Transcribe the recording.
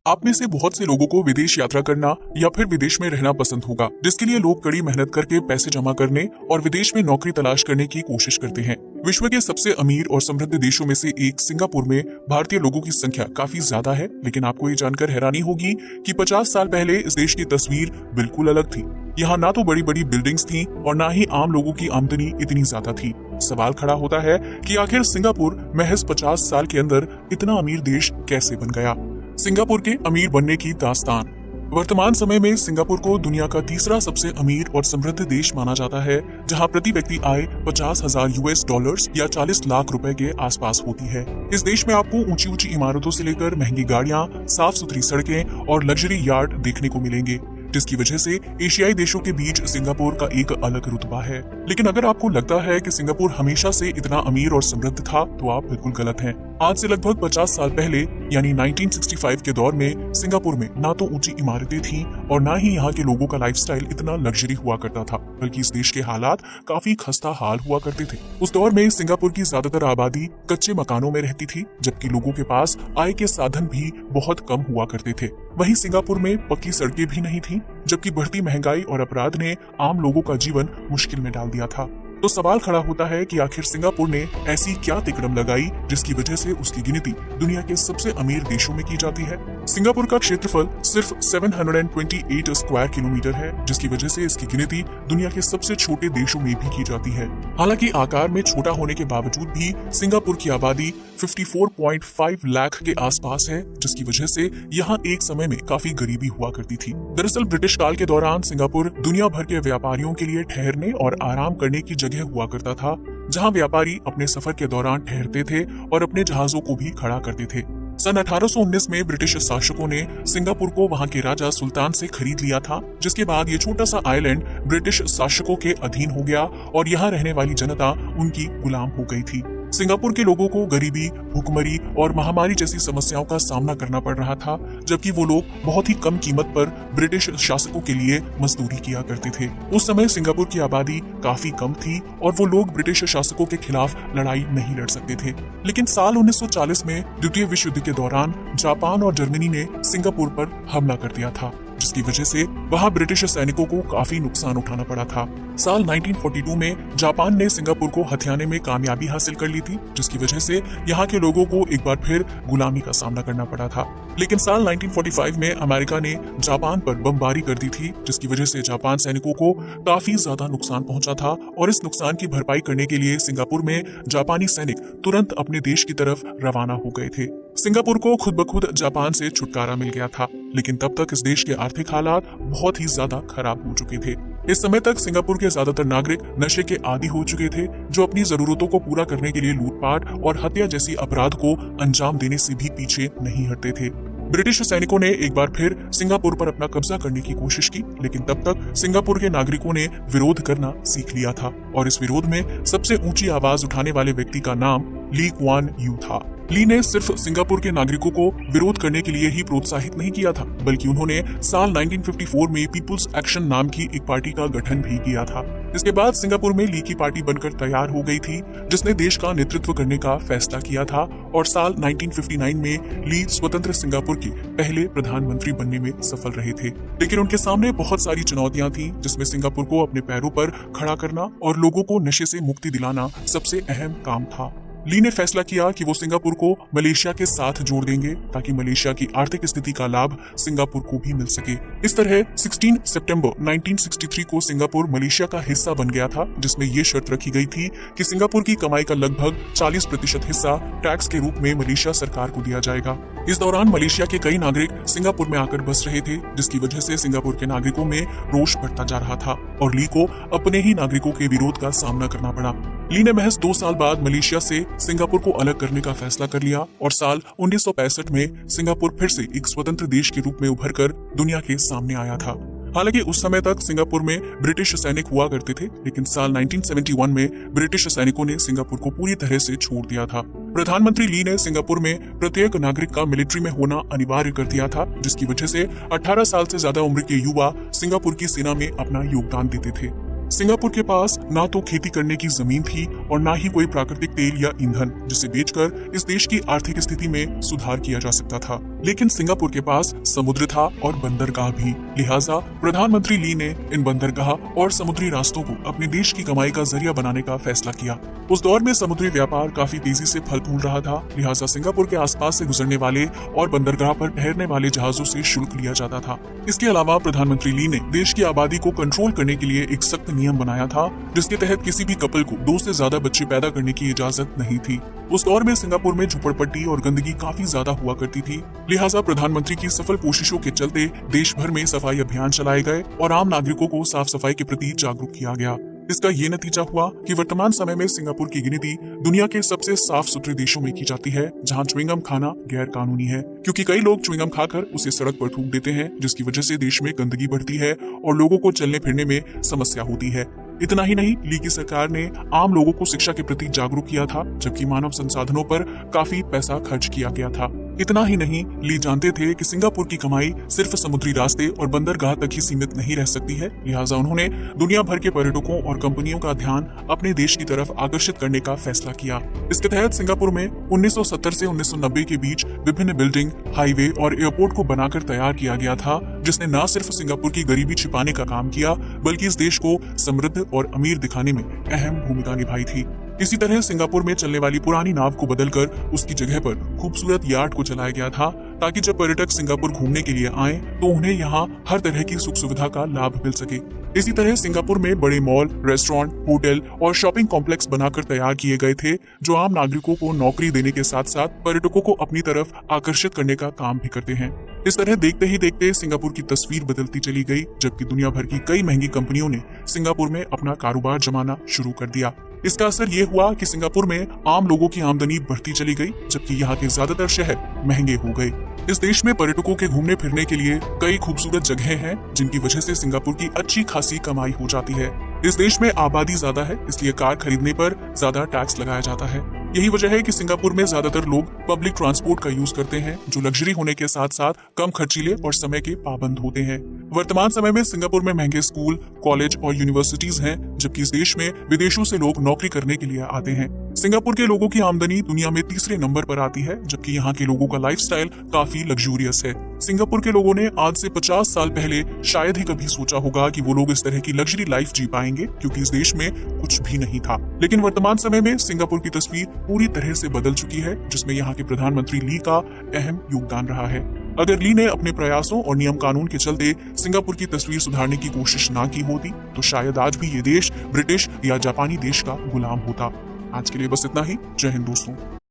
आप में से बहुत से लोगों को विदेश यात्रा करना या फिर विदेश में रहना पसंद होगा, जिसके लिए लोग कड़ी मेहनत करके पैसे जमा करने और विदेश में नौकरी तलाश करने की कोशिश करते हैं। विश्व के सबसे अमीर और समृद्ध देशों में से एक सिंगापुर में भारतीय लोगों की संख्या काफी ज्यादा है, लेकिन आपको ये जानकर हैरानी होगी कि 50 साल पहले इस देश की तस्वीर बिल्कुल अलग थी। यहाँ ना तो बड़ी बड़ी बिल्डिंग्स थी और ना ही आम लोगों की आमदनी इतनी ज्यादा थी। सवाल खड़ा होता है कि आखिर सिंगापुर महज 50 साल के अंदर इतना अमीर देश कैसे बन गया। सिंगापुर के अमीर बनने की दास्तान। वर्तमान समय में सिंगापुर को दुनिया का तीसरा सबसे अमीर और समृद्ध देश माना जाता है, जहां प्रति व्यक्ति आय 50,000 यूएस डॉलर्स या 40 लाख रुपए के आसपास होती है। इस देश में आपको ऊंची ऊंची इमारतों से लेकर महंगी गाड़ियां, साफ सुथरी सड़कें और लग्जरी यार्ड देखने को मिलेंगे, जिसकी वजह से एशियाई देशों के बीच सिंगापुर का एक अलग रुतबा है। लेकिन अगर आपको लगता है कि सिंगापुर हमेशा से इतना अमीर और समृद्ध था, तो आप बिल्कुल गलत हैं। आज से लगभग 50 साल पहले यानी 1965 के दौर में सिंगापुर में ना तो ऊंची इमारतें थीं और ना ही यहाँ के लोगों का लाइफस्टाइल इतना लग्जरी हुआ करता था, बल्कि इस देश के हालात काफी खस्ता हाल हुआ करते थे। उस दौर में सिंगापुर की ज्यादातर आबादी कच्चे मकानों में रहती थी, जबकि लोगों के पास आय के साधन भी बहुत कम हुआ करते थे। वहीं सिंगापुर में पक्की सड़कें भी नहीं थी, जबकि बढ़ती महंगाई और अपराध ने आम लोगों का जीवन मुश्किल में डाल दिया था। तो सवाल खड़ा होता है कि आखिर सिंगापुर ने ऐसी क्या तिकड़म लगाई जिसकी वजह से उसकी गिनती दुनिया के सबसे अमीर देशों में की जाती है। सिंगापुर का क्षेत्रफल सिर्फ 728 स्क्वायर किलोमीटर है, जिसकी वजह से इसकी गिनती दुनिया के सबसे छोटे देशों में भी की जाती है। हालांकि आकार में छोटा होने के बावजूद भी सिंगापुर की आबादी 54.5 लाख के आसपास है, जिसकी वजह से यहाँ एक समय में काफी गरीबी हुआ करती थी। दरअसल ब्रिटिश काल के दौरान सिंगापुर दुनिया भर के व्यापारियों के लिए ठहरने और आराम करने की जगह हुआ करता था, जहां व्यापारी अपने सफर के दौरान ठहरते थे और अपने जहाजों को भी खड़ा करते थे। सन 1819 में ब्रिटिश शासकों ने सिंगापुर को वहां के राजा सुल्तान से खरीद लिया था, जिसके बाद ये छोटा सा आइलैंड ब्रिटिश शासकों के अधीन हो गया और यहाँ रहने वाली जनता उनकी गुलाम हो गई थी। सिंगापुर के लोगों को गरीबी, भुखमरी और महामारी जैसी समस्याओं का सामना करना पड़ रहा था, जबकि वो लोग बहुत ही कम कीमत पर ब्रिटिश शासकों के लिए मजदूरी किया करते थे। उस समय सिंगापुर की आबादी काफी कम थी और वो लोग ब्रिटिश शासकों के खिलाफ लड़ाई नहीं लड़ सकते थे। लेकिन साल 1940 में द्वितीय विश्व युद्ध के दौरान जापान और जर्मनी ने सिंगापुर पर हमला कर दिया था, जिसकी वजह से वहां ब्रिटिश सैनिकों को काफी नुकसान उठाना पड़ा था। साल 1942 में जापान ने सिंगापुर को हथियाने में कामयाबी हासिल कर ली थी, जिसकी वजह से यहाँ के लोगों को एक बार फिर गुलामी का सामना करना पड़ा था। लेकिन साल 1945 में अमेरिका ने जापान पर बमबारी कर दी थी, जिसकी वजह से जापान सैनिकों को काफी ज्यादा नुकसान पहुंचा था और इस नुकसान की भरपाई करने के लिए सिंगापुर में जापानी सैनिक तुरंत अपने देश की तरफ रवाना हो गए थे। सिंगापुर को खुद ब खुद जापान से छुटकारा मिल गया था, लेकिन तब तक इस देश के आर्थिक हालात बहुत ही ज्यादा खराब हो चुके थे। इस समय तक सिंगापुर के ज्यादातर नागरिक नशे के आदी हो चुके थे, जो अपनी जरूरतों को पूरा करने के लिए लूटपाट और हत्या जैसी अपराध को अंजाम देने से भी पीछे नहीं हटते थे। ब्रिटिश सैनिकों ने एक बार फिर सिंगापुर पर अपना कब्जा करने की कोशिश की, लेकिन तब तक सिंगापुर के नागरिकों ने विरोध करना सीख लिया था और इस विरोध में सबसे ऊंची आवाज उठाने वाले व्यक्ति का नाम ली कुआन यू था। ली ने सिर्फ सिंगापुर के नागरिकों को विरोध करने के लिए ही प्रोत्साहित नहीं किया था, बल्कि उन्होंने साल 1954 में पीपुल्स एक्शन नाम की एक पार्टी का गठन भी किया था। इसके बाद सिंगापुर में ली की पार्टी बनकर तैयार हो गई थी, जिसने देश का नेतृत्व करने का फैसला किया था और साल 1959 में ली स्वतंत्र सिंगापुर के पहले प्रधानमंत्री बनने में सफल रहे थे। लेकिन उनके सामने बहुत सारी चुनौतियां थी, जिसमें सिंगापुर को अपने पैरों पर खड़ा करना और लोगों को नशे से मुक्ति दिलाना सबसे अहम काम था। ली ने फैसला किया कि वो सिंगापुर को मलेशिया के साथ जोड़ देंगे, ताकि मलेशिया की आर्थिक स्थिति का लाभ सिंगापुर को भी मिल सके। इस तरह 16 सितंबर 1963 को सिंगापुर मलेशिया का हिस्सा बन गया था, जिसमें ये शर्त रखी गई थी कि सिंगापुर की कमाई का लगभग 40% हिस्सा टैक्स के रूप में मलेशिया सरकार को दिया जाएगा। इस दौरान मलेशिया के कई नागरिक सिंगापुर में आकर बस रहे थे, जिसकी वजह से सिंगापुर के नागरिकों में रोष बढ़ता जा रहा था और ली को अपने ही नागरिकों के विरोध का सामना करना पड़ा। ली ने महज 2 साल बाद मलेशिया से सिंगापुर को अलग करने का फैसला कर लिया और साल 1965 में सिंगापुर फिर से एक स्वतंत्र देश के रूप में उभरकर दुनिया के सामने आया था। हालांकि उस समय तक सिंगापुर में ब्रिटिश सैनिक हुआ करते थे, लेकिन साल 1971 में ब्रिटिश सैनिकों ने सिंगापुर को पूरी तरह से छोड़ दिया था। प्रधानमंत्री ली ने सिंगापुर में प्रत्येक नागरिक का मिलिट्री में होना अनिवार्य कर दिया था, जिसकी वजह से 18 साल से ज्यादा उम्र के युवा सिंगापुर की सेना में अपना योगदान देते थे। सिंगापुर के पास ना तो खेती करने की जमीन थी और ना ही कोई प्राकृतिक तेल या ईंधन जिसे बेचकर इस देश की आर्थिक स्थिति में सुधार किया जा सकता था। लेकिन सिंगापुर के पास समुद्र था और बंदरगाह भी। लिहाजा प्रधानमंत्री ली ने इन बंदरगाह और समुद्री रास्तों को अपने देश की कमाई का जरिया बनाने का फैसला किया। उस दौर में समुद्री व्यापार काफी तेजी से फल फूल रहा था। लिहाजा सिंगापुर के आसपास से गुजरने वाले और बंदरगाह पर ठहरने वाले जहाजों से शुल्क लिया जाता था। इसके अलावा प्रधानमंत्री ली ने देश की आबादी को कंट्रोल करने के लिए एक सख्त नियम बनाया था, जिसके तहत किसी भी कपल को 2 से ज्यादा बच्चे पैदा करने की इजाजत नहीं थी। उस दौर में सिंगापुर में झुपड़पट्टी और गंदगी काफी ज्यादा हुआ करती थी। लिहाजा प्रधानमंत्री की सफल कोशिशों के चलते देश भर में सफाई अभियान चलाए गए और आम नागरिकों को साफ सफाई के प्रति जागरूक किया गया। इसका ये नतीजा हुआ कि वर्तमान समय में सिंगापुर की गिनती दुनिया के सबसे साफ सुथरे देशों में की जाती है, जहां च्युइंगम खाना गैर कानूनी है, क्योंकि कई लोग च्युइंगम खाकर उसे सड़क पर थूक देते हैं, जिसकी वजह से देश में गंदगी बढ़ती है और लोगों को चलने फिरने में समस्या होती है। इतना ही नहीं, ली की सरकार ने आम लोगों को शिक्षा के प्रति जागरूक किया था, जबकि मानव संसाधनों पर काफी पैसा खर्च किया गया था। इतना ही नहीं, ली जानते थे कि सिंगापुर की कमाई सिर्फ समुद्री रास्ते और बंदरगाह तक ही सीमित नहीं रह सकती है। लिहाजा उन्होंने दुनिया भर के पर्यटकों और कंपनियों का ध्यान अपने देश की तरफ आकर्षित करने का फैसला किया। इसके तहत सिंगापुर में 1970 से 1990 के बीच विभिन्न बिल्डिंग, हाईवे और एयरपोर्ट को बनाकर तैयार किया गया था, जिसने न सिर्फ सिंगापुर की गरीबी छिपाने का काम किया, बल्कि इस देश को समृद्ध और अमीर दिखाने में अहम भूमिका निभाई थी। इसी तरह सिंगापुर में चलने वाली पुरानी नाव को बदलकर उसकी जगह पर खूबसूरत यार्ड को चलाया गया था, ताकि जब पर्यटक सिंगापुर घूमने के लिए आएं तो उन्हें यहाँ हर तरह की सुख सुविधा का लाभ मिल सके। इसी तरह सिंगापुर में बड़े मॉल, रेस्टोरेंट, होटल और शॉपिंग कॉम्प्लेक्स बनाकर तैयार किए गए थे, जो आम नागरिकों को नौकरी देने के साथ साथ पर्यटकों को अपनी तरफ आकर्षित करने का काम भी करते हैं। इस तरह देखते ही देखते सिंगापुर की तस्वीर बदलती चली गई, जबकि दुनिया भर की कई महंगी कंपनियों ने सिंगापुर में अपना कारोबार जमाना शुरू कर दिया। इसका असर ये हुआ कि सिंगापुर में आम लोगों की आमदनी बढ़ती चली गई, जबकि यहाँ के ज्यादातर शहर महंगे हो गए। इस देश में पर्यटकों के घूमने फिरने के लिए कई खूबसूरत जगहें हैं, जिनकी वजह से सिंगापुर की अच्छी खासी कमाई हो जाती है। इस देश में आबादी ज्यादा है, इसलिए कार खरीदने पर ज्यादा टैक्स लगाया जाता है। यही वजह है कि सिंगापुर में ज्यादातर लोग पब्लिक ट्रांसपोर्ट का यूज करते हैं, जो लग्जरी होने के साथ साथ कम खर्चीले और समय के पाबंद होते हैं। वर्तमान समय में सिंगापुर में महंगे स्कूल, कॉलेज और यूनिवर्सिटीज हैं, जबकि इस देश में विदेशों से लोग नौकरी करने के लिए आते हैं। सिंगापुर के लोगों की आमदनी दुनिया में तीसरे नंबर पर आती है, जबकि यहाँ के लोगों का लाइफस्टाइल काफी लग्जूरियस है। सिंगापुर के लोगों ने आज से 50 साल पहले शायद ही कभी सोचा होगा कि वो लोग इस तरह की लग्जरी लाइफ जी पाएंगे, क्योंकि इस देश में कुछ भी नहीं था। लेकिन वर्तमान समय में सिंगापुर की तस्वीर पूरी तरह से बदल चुकी है, जिसमें यहाँ के प्रधानमंत्री ली का अहम योगदान रहा है। अगर ली ने अपने प्रयासों और नियम कानून के चलते सिंगापुर की तस्वीर सुधारने की कोशिश ना की होती, तो शायद आज भी ये देश ब्रिटिश या जापानी देश का गुलाम होता। आज के लिए बस इतना ही। जय हिंद दोस्तों।